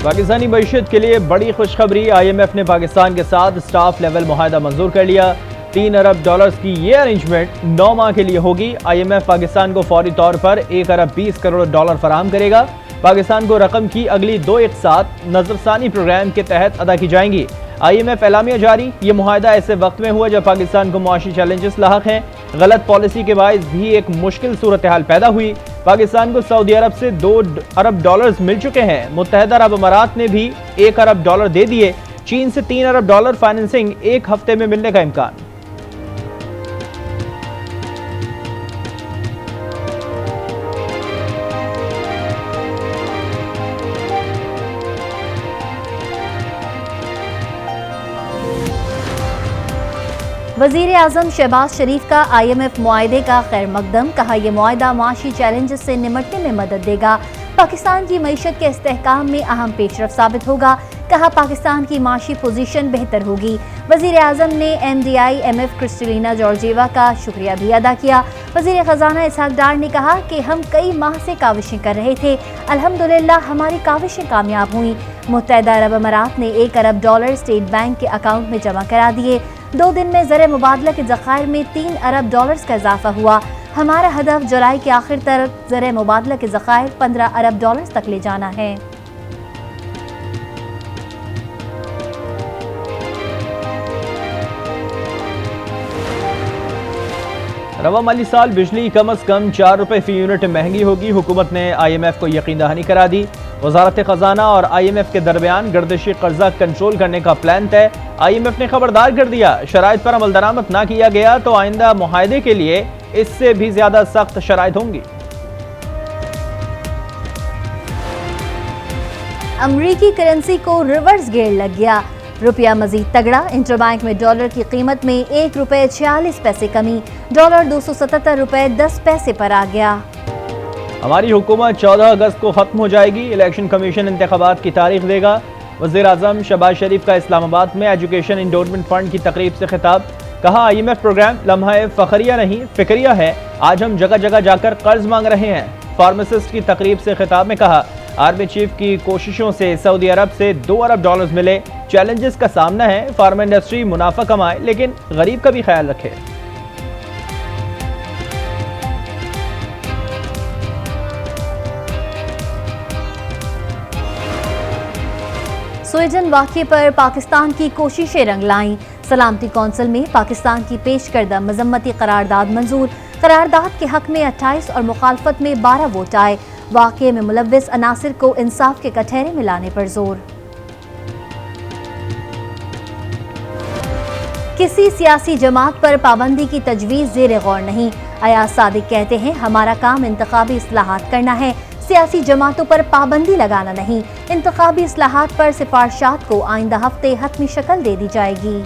पाकिस्तानी मईशत के लिए बड़ी खुशखबरी। IMF ने पाकिस्तान के साथ स्टाफ लेवल मुआहदा मंजूर कर लिया। 3 अरब डॉलर्स की ये अरेंजमेंट 9 माह के लिए होगी। IMF पाकिस्तान को फौरी तौर पर 1 अरब 20 करोड़ डॉलर फराहम करेगा। पाकिस्तान को रकम की अगली 2 इक़सात नजरसानी प्रोग्राम के तहत अदा की जाएंगी। IMF एलामिया जारी। ये मुआहदा ऐसे वक्त में हुआ जब पाकिस्तान को मुआशी चैलेंजेस लाहक हैं। गलत पॉलिसी के बायस भी एक मुश्किल सूरत हाल पैदा हुई। पाकिस्तान को सऊदी अरब से 2 अरब डॉलर्स मिल चुके हैं। मुत्तहदा अरब अमारात ने भी 1 अरब डॉलर दे दिए। चीन से 3 अरब डॉलर फाइनेंसिंग 1 हफ्ते में मिलने का इम्कान। वज़ीर आज़म शहबाज शरीफ का IMF मुआहदे का खैर मकदम। कहा यह मुआहदा माशी चैलेंजेस से निमटने में मदद देगा। पाकिस्तान की मईशत के इस्तेहकाम में अहम पेशरफ साबित होगा। कहा पाकिस्तान की माशी पोजीशन बेहतर होगी। वज़ीर आज़म ने MDI-MF क्रिस्टलिना जॉर्जिएवा का शुक्रिया भी अदा किया। वज़ीर ख़जाना इसहाक डार ने कहा कि हम कई माह से काविशें कर रहे थे, अल्हम्दुलिल्लाह हमारी काविशें कामयाब हुई। मुत्तहदा अरब अमारात ने 1 अरब डॉलर स्टेट बैंक के अकाउंट में जमा करा दिए। 2 दिन में ज़र मुबादला के ज़खायर में 3 अरब डॉलर्स का इजाफा हुआ। हमारा हदफ जुलाई के आखिर तक ज़र मुबादला के ज़खायर 15 अरब डॉलर्स तक ले जाना है। रवा माली साल बिजली कम अज कम 4 रुपए फी यूनिट महंगी होगी। हुकूमत ने IMF को यकीन दहानी करा दी। वजारत खजाना और IMF के दरमियान गर्दिशी कर्जा कंट्रोल करने का प्लान तय। IMF ने खबरदार कर दिया, शराइत पर अमल दरामद ना किया गया तो आइंदा मुआहदे के लिए इससे भी ज्यादा सख्त शराइत होंगी। अमरीकी करेंसी को रिवर्स गेयर लग गया। रुपया मजीद तगड़ा। इंटरबैंक में डॉलर की कीमत में 1 रुपये 46 पैसे कमी। डॉलर 277 रुपये 10 पैसे पर आ गया। हमारी हुकूमत 14 अगस्त को खत्म हो जाएगी। इलेक्शन कमीशन इंतखाबात की तारीख देगा। वज़ीर आज़म शहबाज शरीफ का इस्लामाबाद में एजुकेशन इंडोर्समेंट फंड की तकरीब से खिताब। कहा IMF प्रोग्राम लम्हा फखरिया नहीं फिक्रिया है। आज हम जगह जगह जाकर कर्ज मांग रहे हैं। फार्मासिस्ट की तकरीब से खिताब में कहा आर्मी चीफ की कोशिशों से सऊदी अरब से 2 अरब डॉलर्स मिले। चैलेंजेस का सामना है। फार्मा इंडस्ट्री मुनाफा कमाए लेकिन गरीब का भी ख्याल रखे। स्वीडन वाक़े पर पाकिस्तान की कोशिशें रंग लाईं। सलामती कौंसिल में पाकिस्तान की पेश करदा मजम्मती करारदाद मंजूर। करारदाद के हक में 28 और मुखालफत में 12 वोट आए। वाक़े में मुलव्विस अनासिर को इंसाफ के कटहरे में लाने पर जोर। किसी सियासी जमात पर पाबंदी की तजवीज़ ज़ेर गौर नहीं। अयाज सादिक कहते हैं हमारा काम इंतखाबी इस्लाहात करना है, सियासी जमातों पर पाबंदी लगाना नहीं। इंतखाबी इस्लाहात पर सिफारिशात को आइंदा हफ्ते हतमी शक्ल दे दी जाएगी।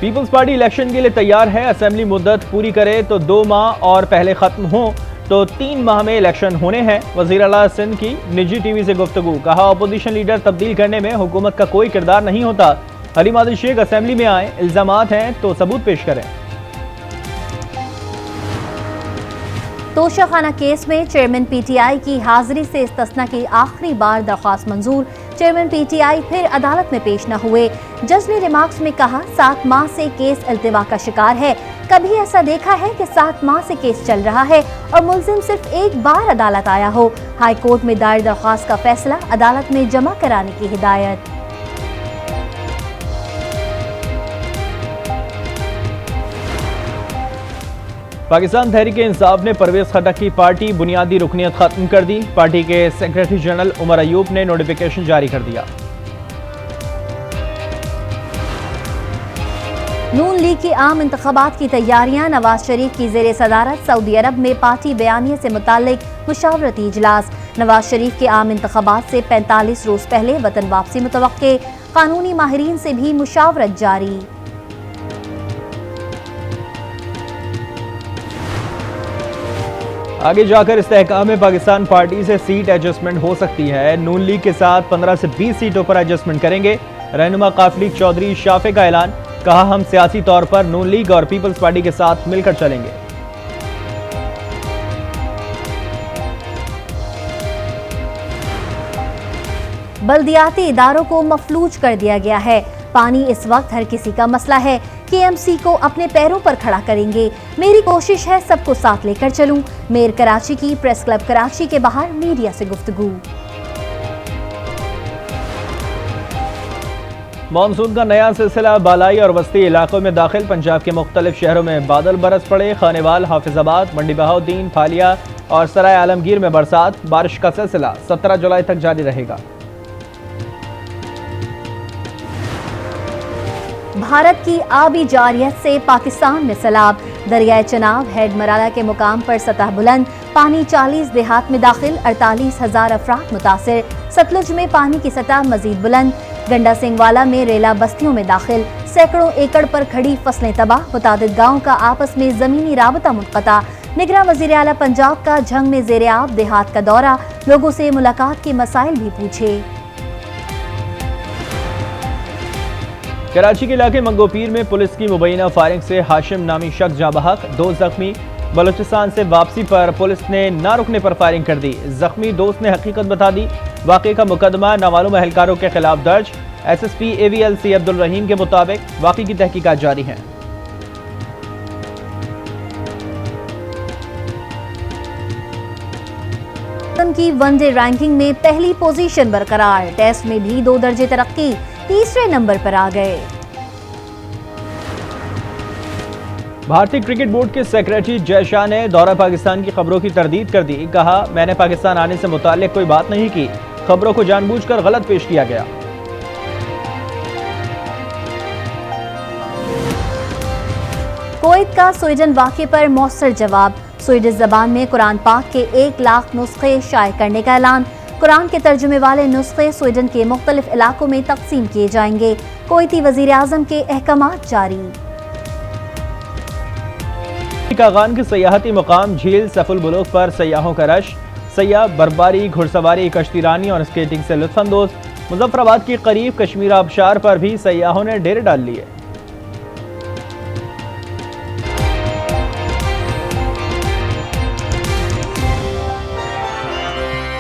पीपल्स पार्टी इलेक्शन के लिए तैयार है। असेंबली मुद्दत पूरी करे तो 2 माह और पहले खत्म हो तो 3 माह में इलेक्शन होने हैं। वज़ीर आला सिंध की निजी टीवी से गुफ्तगू। कहा अपोजिशन लीडर तब्दील करने में हुकूमत का कोई किरदार नहीं होता। हलीम आदिल शेख असेंबली में आए, इल्जामात हैं तो सबूत पेश करें। तोशाखाना केस में चेयरमैन PTI की हाजिरी से इस्तिस्ना की आखिरी बार दरख्वास्त मंजूर। चेयरमैन PTI फिर अदालत में पेश न हुए। जज ने रिमार्क्स में कहा 7 माह से केस इल्तिवा का शिकार है। कभी ऐसा देखा है कि 7 माह से केस चल रहा है और मुल्जिम सिर्फ एक बार अदालत आया हो। हाई कोर्ट में दायर दरख्वास्त का फैसला अदालत में जमा कराने की हिदायत। पाकिस्तान तहरीक इंसाफ ने परवेज खट्टक की पार्टी बुनियादी रुकनियत खत्म कर दी। पार्टी के सेक्रेटरी जनरल उमर अयूब ने नोटिफिकेशन जारी कर दिया। नून लीग की आम इंतखाबात की तैयारियां। नवाज शरीफ की ज़ेर सदारत सऊदी अरब में पार्टी बयानिए से मुतालिक मुशावरती इजलास। नवाज शरीफ के आम इंतखाबात से 45 रोज पहले वतन वापसी मुतवक्के। कानूनी माहिरीन से भी मुशावरत जारी। आगे जाकर इस्तेहकाम में पाकिस्तान पार्टी से सीट एडजस्टमेंट हो सकती है। नून लीग के साथ 15 से 20 सीटों पर एडजस्टमेंट करेंगे। रहनुमा काफिली चौधरी शाफे का ऐलान। कहा हम सियासी तौर पर नून लीग और पीपल्स पार्टी के साथ मिलकर चलेंगे। बल्दियाती इदारों को मफलूज कर दिया गया है। पानी इस वक्त हर किसी का मसला है। केएमसी को अपने पैरों पर खड़ा करेंगे। मेरी कोशिश है सबको साथ लेकर चलूं। मेयर कराची की प्रेस क्लब कराची के बाहर मीडिया से गुफ्तगू। मानसून का नया सिलसिला बालाई और वस्ती इलाकों में दाखिल। पंजाब के मुख्तलिफ शहरों में बादल बरस पड़े। खानेवाल, हाफिजाबाद, मंडी बहाउद्दीन, फालिया और सराय आलमगीर में बरसात। बारिश का सिलसिला 17 जुलाई तक जारी रहेगा। भारत की आबी जारियत से पाकिस्तान में सैलाब। दरियाए चनाब, हेड मराला के मुकाम पर सतह बुलंद। पानी 40 देहात में दाखिल। 48,000 अफराद मुतासिर। सतलुज में पानी की सतह मजीद बुलंद। गंडा सिंहवाला में रेला बस्तियों में दाखिल। सैकड़ों एकड़ पर खड़ी फसलें तबाह। मुतादिद गाँव का आपस में जमीनी राबता मुनक़ता। निगरान वज़ीर आला पंजाब का झंग में ज़ेर-ए-आब देहात का दौरा। लोगों से मुलाकात के मसाइल भी पूछे। कराची के इलाके मंगोपीर में पुलिस की मुबैना फायरिंग से हाशिम नामी शख्स जाँ बहक, 2 जख्मी। बलूचिस्तान से वापसी पर पुलिस ने ना रुकने पर फायरिंग कर दी। जख्मी दोस्त ने हकीकत बता दी। वाक़े का मुकदमा नामालूम एहलकारों के खिलाफ दर्ज। SSP AVLC अब्दुल रहीम के मुताबिक वाक़े की तहकीकात जारी हैं। की वनडे रैंकिंग में पहली पोजीशन बरकरार। टेस्ट में भी 2 दर्जे तरक्की, तीसरे नंबर पर आ गए। भारतीय क्रिकेट बोर्ड के सेक्रेटरी जय शाह ने दौरा पाकिस्तान की खबरों की तरदीद कर दी। कहा, मैंने पाकिस्तान आने से मुताल्लिक कोई बात नहीं की। खबरों को जानबूझकर गलत पेश किया गया। कुवैत का स्वीडन वाक़े पर मौसर जवाब। स्वीडिश ज़बान में कुरान पाक के 1 लाख नुस्खे शाये करने का ऐलान। कुरान के तर्जुमे वाले नुस्खे स्वीडन के मुख्तलिफ इलाकों में तकसीम किए जाएंगे। कुवैती वज़ीर आज़म के अहकामात जारी। कागान के सयाहती मुकाम झील सफुल बुलुग पर सयाहों का रश। सयाह बर्फबारी, घुड़सवारी, कश्तीरानी और स्केटिंग से लुत्फानंदोज। मुजफ्फराबाद के करीब कश्मीर आबशार पर भी सयाहों ने डेरे डाल लिए।